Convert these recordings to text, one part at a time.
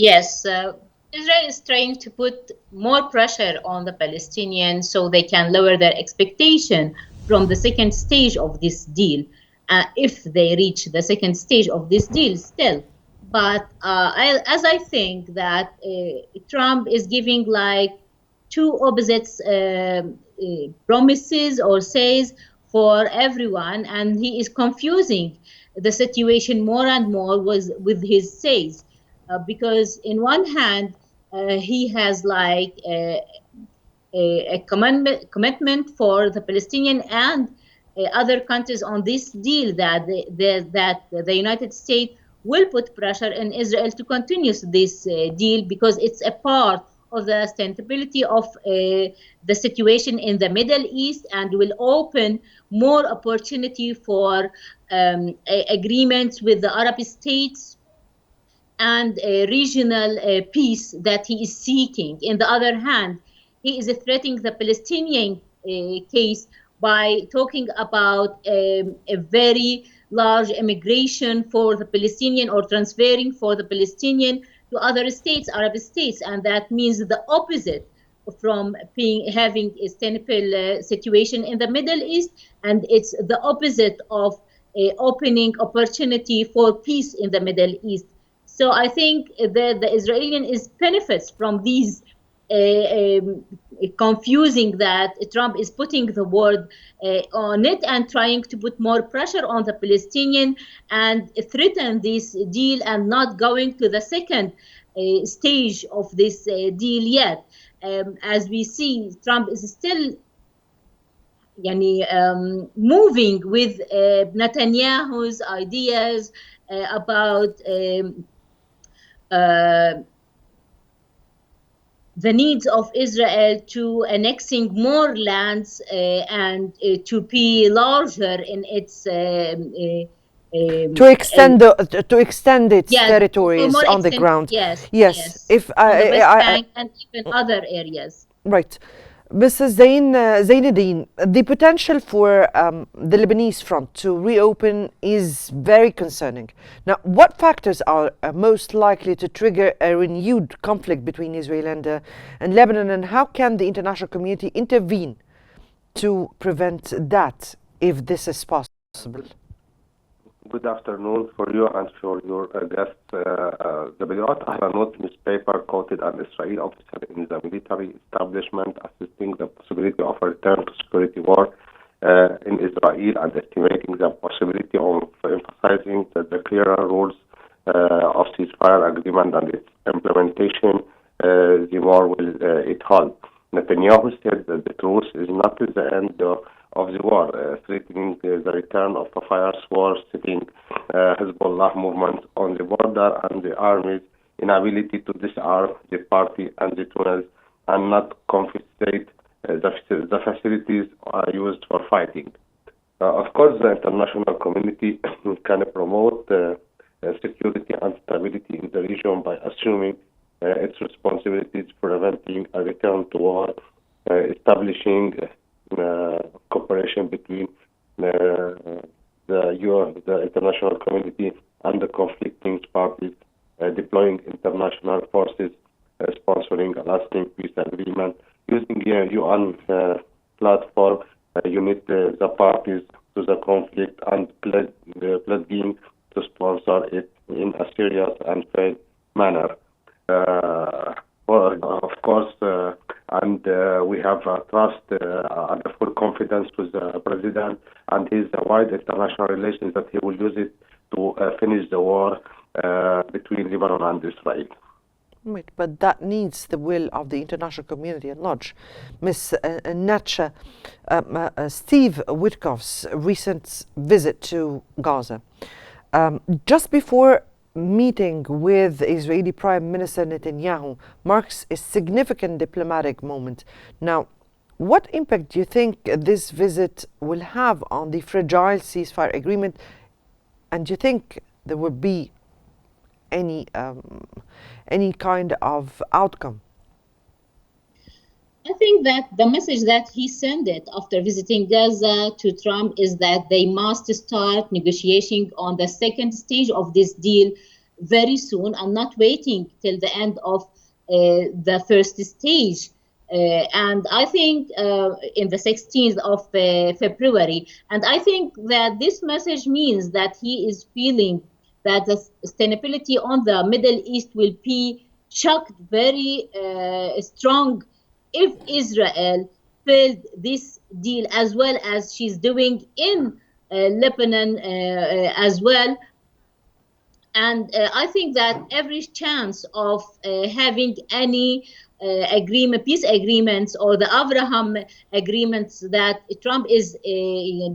Yes, Israel is trying to put more pressure on the Palestinians so they can lower their expectation from the second stage of this deal, if they reach the second stage of this deal still. But as I think that Trump is giving like two opposites promises or says for everyone, and he is confusing the situation more and more with his says because in one hand he has like a commitment for the Palestinian and other countries on this deal that the United States will put pressure on Israel to continue this deal because it's a part of the sustainability of the situation in the Middle East and will open more opportunity for agreements with the Arab states and regional peace that he is seeking. In the other hand, he is threatening the Palestinian case by talking about a very large immigration for the Palestinian or transferring for the Palestinian to other states, Arab states, and that means the opposite from having a stable situation in the Middle East, and it's the opposite of opening opportunity for peace in the Middle East. So I think the Israeli is benefits from these confusing that Trump is putting the word on it and trying to put more pressure on the Palestinian and threaten this deal and not going to the second stage of this deal yet. As we see, Trump is still moving with Netanyahu's ideas about the needs of Israel to annexing more lands and to be larger in its to extend its yes, territories more on the extent, ground. yes, Yes, yes, if on the West Bank and even other areas. right. Mrs. Zainuddin, the potential for the Lebanese front to reopen is very concerning. Now, what factors are most likely to trigger a renewed conflict between Israel and Lebanon, and how can the international community intervene to prevent that, if this is possible? Good afternoon for you and for your guest. The Bedirat Ahlanot newspaper quoted an Israeli officer in the military establishment assisting the possibility of a return to security war in Israel and estimating the possibility of emphasizing the clearer rules of ceasefire agreement and its implementation, the more will it hold. Netanyahu said that the truce is not the end of the war, threatening the return of a fierce war, setting Hezbollah movement on the border and the army's inability to disarm the party and the tunnels and not confiscate the facilities used for fighting. Of course, the international community can promote security and stability in the region by assuming its responsibilities, preventing a return to war, establishing cooperation between the international community and the conflicting parties, deploying international forces, sponsoring a lasting peace agreement, using a UN platform, unite the parties to the conflict and pledging to sponsor it in a serious and fair manner. Of course, and we have trust and full confidence with the president and his wide international relations that he will use it to finish the war between Lebanon and Israel. Right, but that needs the will of the international community at large. Ms. Natcha, Steve Witkoff's recent visit to Gaza, just before meeting with Israeli Prime Minister Netanyahu, marks a significant diplomatic moment. Now, what impact do you think this visit will have on the fragile ceasefire agreement, and do you think there will be any kind of outcome? I think that the message that he sent it after visiting Gaza to Trump is that they must start negotiating on the second stage of this deal very soon and not waiting till the end of the first stage. And I think in the 16th of February, and I think that this message means that he is feeling that the sustainability on the Middle East will be shocked very strong if Israel failed this deal, as well as she's doing in Lebanon as well. And I think that every chance of having any peace agreements, or the Abraham agreements that Trump is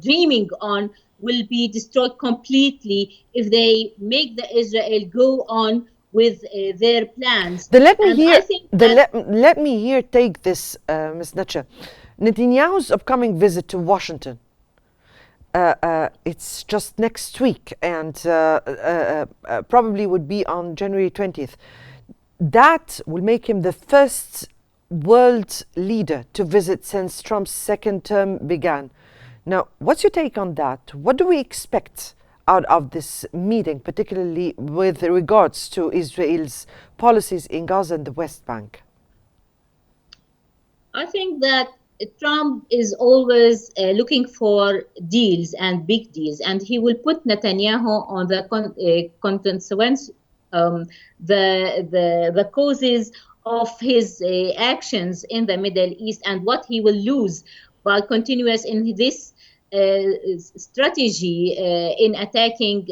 dreaming on, will be destroyed completely if they make the Israel go on with their plans. Let me And here, I think that let me here take this, Ms. Netcha. Netanyahu's upcoming visit to Washington. It's just next week, and probably would be on January 20th. That will make him the first world leader to visit since Trump's second term began. Now, what's your take on that? What do we expect out of this meeting, particularly with regards to Israel's policies in Gaza and the West Bank? I think that Trump is always looking for deals and big deals, and he will put Netanyahu on the consequence, the causes of his actions in the Middle East, and what he will lose by continuous in this strategy in attacking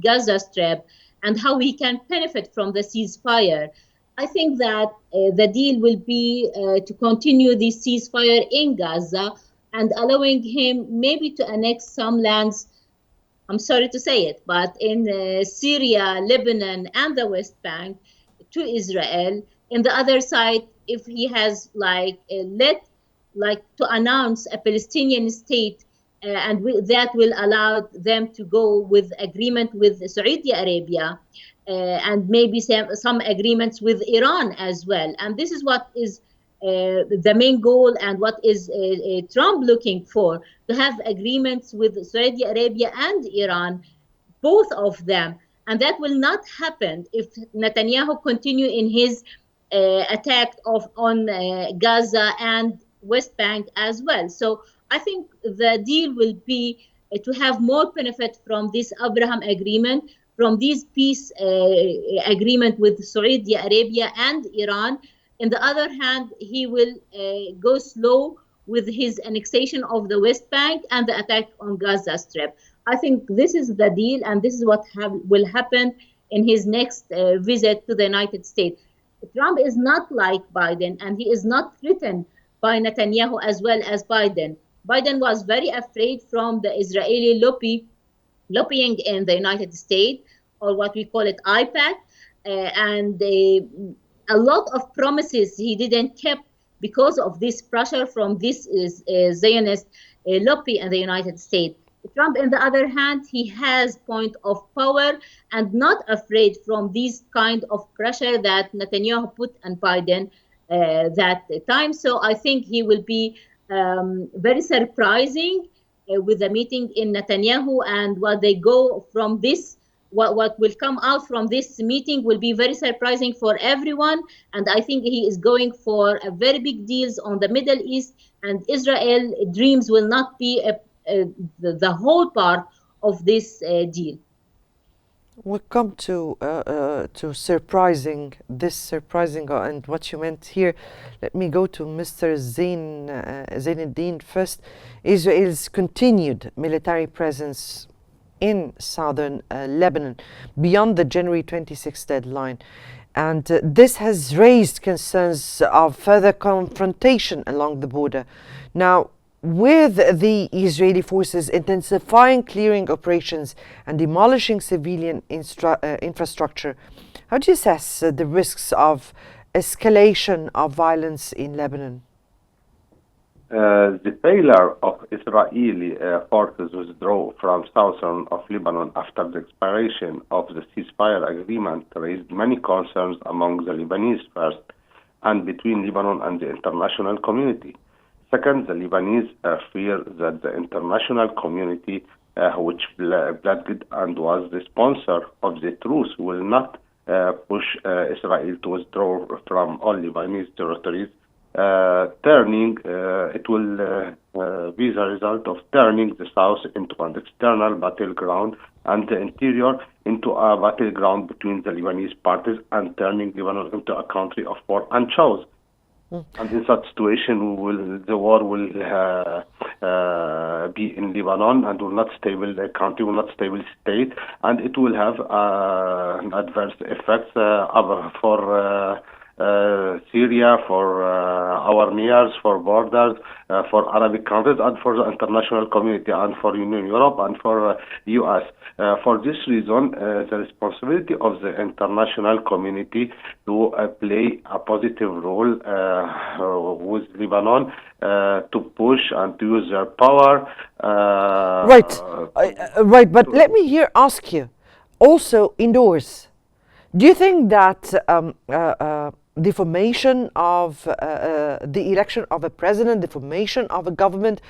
Gaza Strip, and how he can benefit from the ceasefire. I think that the deal will be to continue the ceasefire in Gaza and allowing him maybe to annex some lands. I'm sorry to say it, but in Syria, Lebanon, and the West Bank to Israel. In the other side, if he has to announce a Palestinian state, and that will allow them to go with agreement with Saudi Arabia, and maybe some agreements with Iran as well. And this is what is the main goal, and what is Trump looking for, to have agreements with Saudi Arabia and Iran, both of them. And that will not happen if Netanyahu continue in his attack on Gaza and West Bank as well. So I think the deal will be to have more benefit from this Abraham agreement, from this peace agreement with Saudi Arabia and Iran. On the other hand, he will go slow with his annexation of the West Bank and the attack on Gaza Strip. I think this is the deal, and this is what will happen in his next visit to the United States. Trump is not like Biden, and he is not threatened by Netanyahu as well as Biden. Biden was very afraid from the Israeli lobbying in the United States, or what we call it IPAC, and a lot of promises he didn't keep because of this pressure from this Zionist lobby in the United States. Trump, on the other hand, he has point of power and not afraid from this kind of pressure that Netanyahu put on Biden that time. So I think he will be very surprising with the meeting in Netanyahu, and what they go from this, what will come out from this meeting will be very surprising for everyone. And I think he is going for a very big deals on the Middle East, and Israel dreams will not be the whole part of this deal. We'll come to surprising, and what you meant here. Let me go to Mr. Zainuddin first. Israel's continued military presence in southern Lebanon beyond the January 26th deadline. And this has raised concerns of further confrontation along the border. Now, with the Israeli forces intensifying clearing operations and demolishing civilian infrastructure, how do you assess the risks of escalation of violence in Lebanon? The failure of Israeli forces withdraw from southern of Lebanon after the expiration of the ceasefire agreement raised many concerns among the Lebanese first, and between Lebanon and the international community. Second, the Lebanese fear that the international community which pledged and was the sponsor of the truce, will not push Israel to withdraw from all Lebanese territories. It will be the result of turning the south into an external battleground and the interior into a battleground between the Lebanese parties, and turning Lebanon into a country of war and chaos. And in such situation, the war will be in Lebanon and will not stable. The country will not stable state, and it will have adverse effects for Syria, for our neighbors, for borders, for Arabic countries, and for the international community, and for Union Europe, and for U.S. For this reason, the responsibility of the international community to play a positive role with Lebanon to push and to use their power. Right. But let me here ask you, also indoors, do you think that the formation of the election of a president, the formation of a government,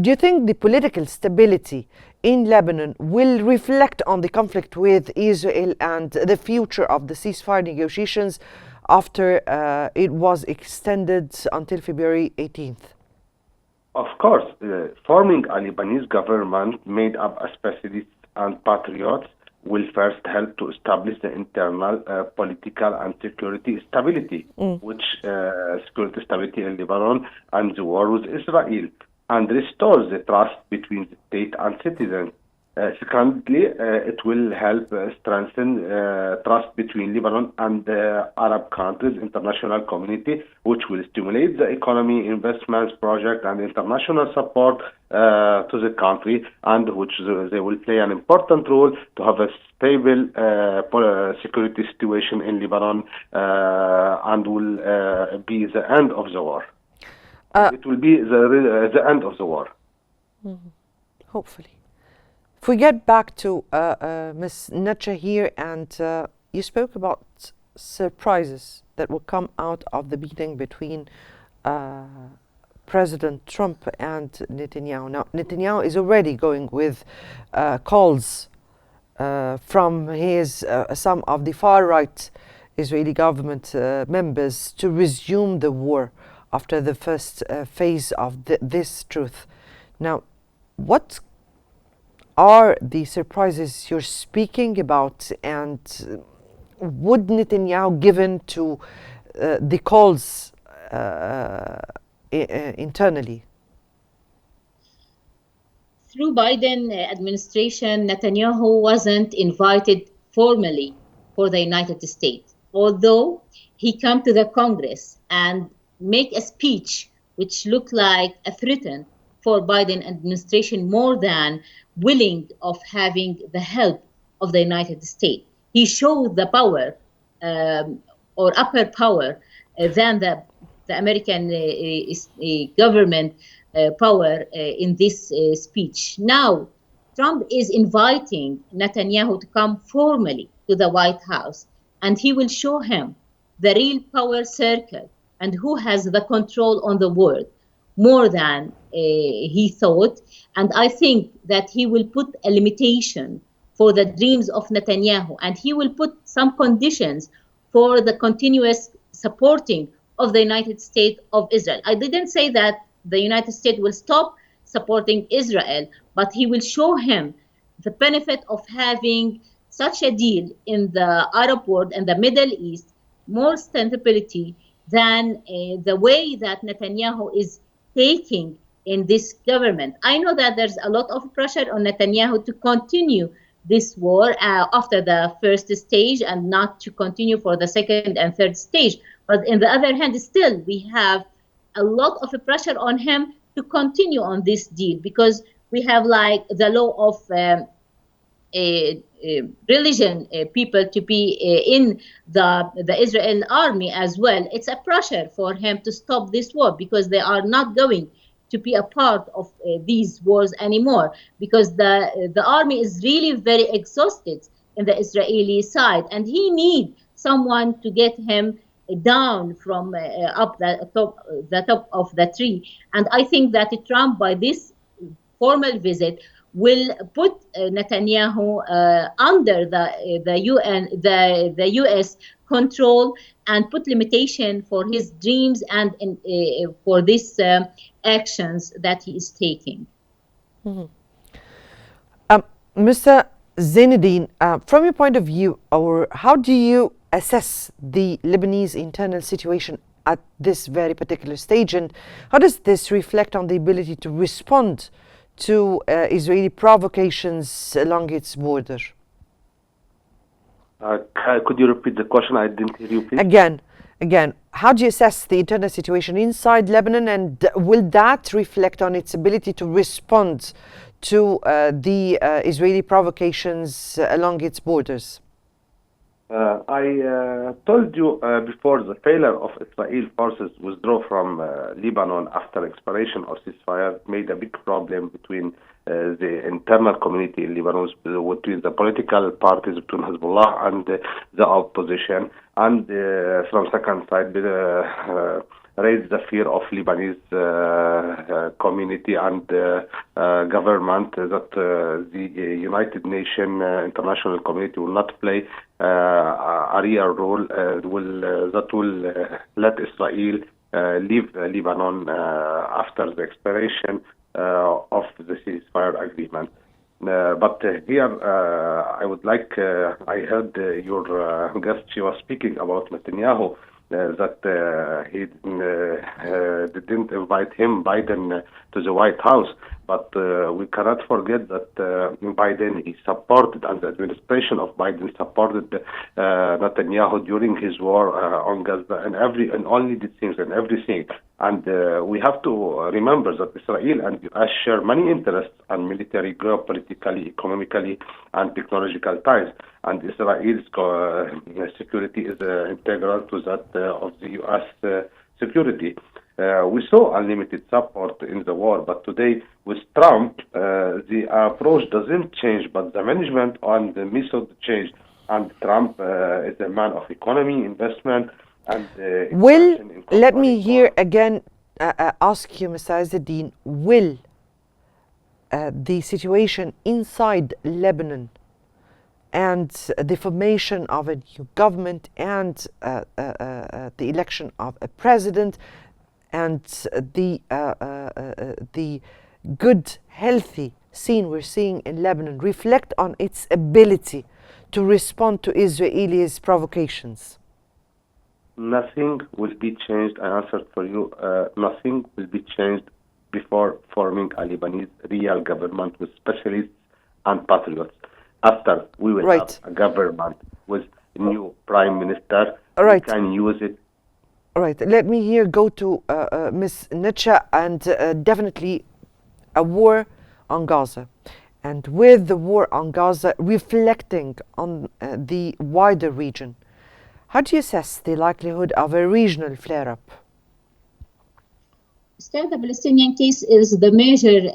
do you think the political stability in Lebanon will reflect on the conflict with Israel and the future of the ceasefire negotiations after it was extended until February 18th? Of course, forming a Lebanese government made up of specialists and patriots will first help to establish the internal political and security stability, which security stability in Lebanon and the war with Israel, and restores the trust between the state and citizens. Secondly, it will help strengthen trust between Lebanon and the Arab countries, international community, which will stimulate the economy, investments, projects, and international support to the country, and which they will play an important role to have a stable security situation in Lebanon, and will be the end of the war. It will be the end of the war. Hopefully. If we get back to Ms. Nacha here, and you spoke about surprises that will come out of the meeting between President Trump and Netanyahu. Now, Netanyahu is already going with calls from some of the far-right Israeli government members to resume the war after the first phase of this truce. Now, what are the surprises you're speaking about, and would Netanyahu given to the calls internally? Through Biden administration, Netanyahu wasn't invited formally for the United States, although he came to the Congress and make a speech which looked like a threat for Biden administration more than willing of having the help of the United States. He showed the power or upper power than the American government power in this speech. Now, Trump is inviting Netanyahu to come formally to the White House, and he will show him the real power circle and who has the control on the world more than he thought. And I think that he will put a limitation for the dreams of Netanyahu, and he will put some conditions for the continuous supporting of the United States of Israel. I didn't say that the United States will stop supporting Israel, but he will show him the benefit of having such a deal in the Arab world and the Middle East, more stability than the way that Netanyahu is taking in this government. I know that there's a lot of pressure on Netanyahu to continue this war after the first stage and not to continue for the second and third stage. But on the other hand, still we have a lot of pressure on him to continue on this deal, because we have like the law of religion people to be in the Israel army as well. It's a pressure for him to stop this war, because they are not going to be a part of these wars anymore, because the army is really very exhausted in the Israeli side, and he needs someone to get him down from up the top of the tree. And I think that Trump, by this formal visit, will put Netanyahu under the UN, the U.S. control, and put limitation for his dreams and for these actions that he is taking. Mr. Zainuddin, from your point of view, or how do you assess the Lebanese internal situation at this very particular stage, and how does this reflect on the ability to respond to Israeli provocations along its border? Could you repeat the question? I didn't hear you, please. Again, how do you assess the internal situation inside Lebanon, and will that reflect on its ability to respond to the Israeli provocations along its borders? I told you before, the failure of Israel forces withdraw from Lebanon after expiration of ceasefire made a big problem between the internal community in Lebanon, between the political parties, between Hezbollah and the opposition, and from second side raised the fear of Lebanese community and government that the United Nations international community will not play a real role that will let Israel leave Lebanon after the expiration of the ceasefire agreement. But here, I would like, I heard your guest, she was speaking about Netanyahu, that he didn't invite Biden, to the White House. But we cannot forget that Biden, he supported, and the administration of Biden supported Netanyahu during his war on Gaza, and only these things and everything. And we have to remember that Israel and US share many interests and military, geopolitically, economically, and technological ties. And Israel's security is integral to that of the US security. We saw unlimited support in the war, but today with Trump, the approach doesn't change, but the management and the method change. And Trump is a man of economy, investment, and let me here again ask you, Mr. Izzeddin, will the situation inside Lebanon and the formation of a new government and the election of a president and the good, healthy scene we're seeing in Lebanon reflect on its ability to respond to Israelis' provocations? Nothing will be changed. I answered for you. Nothing will be changed before forming a Lebanese real government with specialists and patriots. After we will have a government with a new prime minister, we can use it. All right. Let me here go to Ms. Necha, and definitely a war on Gaza. And with the war on Gaza reflecting on the wider region, how do you assess the likelihood of a regional flare-up? Still, the Palestinian case is the major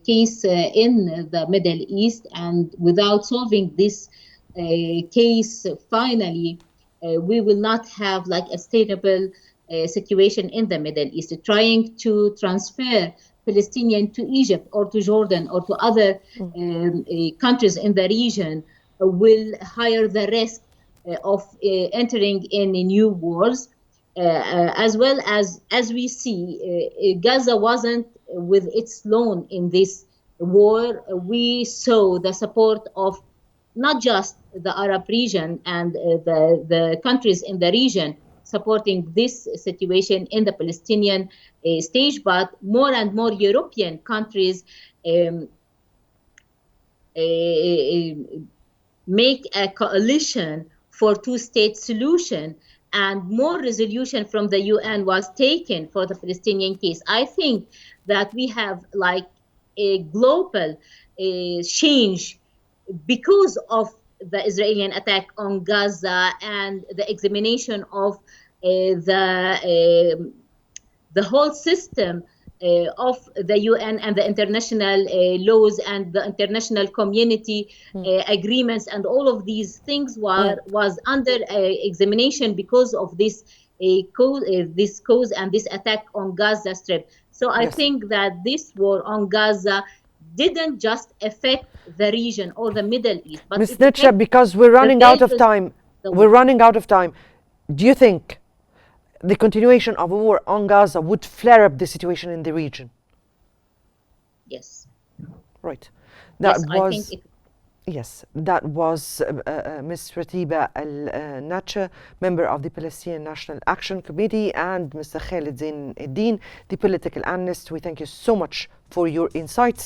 case in the Middle East, and without solving this case, finally, we will not have like a stable situation in the Middle East. Trying to transfer Palestinian to Egypt or to Jordan or to other countries in the region will higher the risk of entering in new wars, as well as we see, Gaza wasn't with its lone in this war. We saw the support of not just the Arab region and the countries in the region supporting this situation in the Palestinian stage, but more and more European countries make a coalition for two-state solution, and more resolution from the UN was taken for the Palestinian case. I think that we have like a global change because of the Israeli attack on Gaza and the examination of the whole system of the UN and the international laws and the international community agreements, and all of these things was under examination because of this cause and this attack on Gaza Strip. So I think that this war on Gaza didn't just affect the region or the Middle East, but Ms. it Netsche, affected because we're the running out of values time, the we're world. running out of time. Do you think the continuation of a war on Gaza would flare up the situation in the region? Yes. Right. Yes, That I think was it. Yes, that was Ms. Ratiba Al-Nacha, member of the Palestinian National Action Committee, and Mr. Khalid Zain Eddin, the political analyst. We thank you so much for your insights.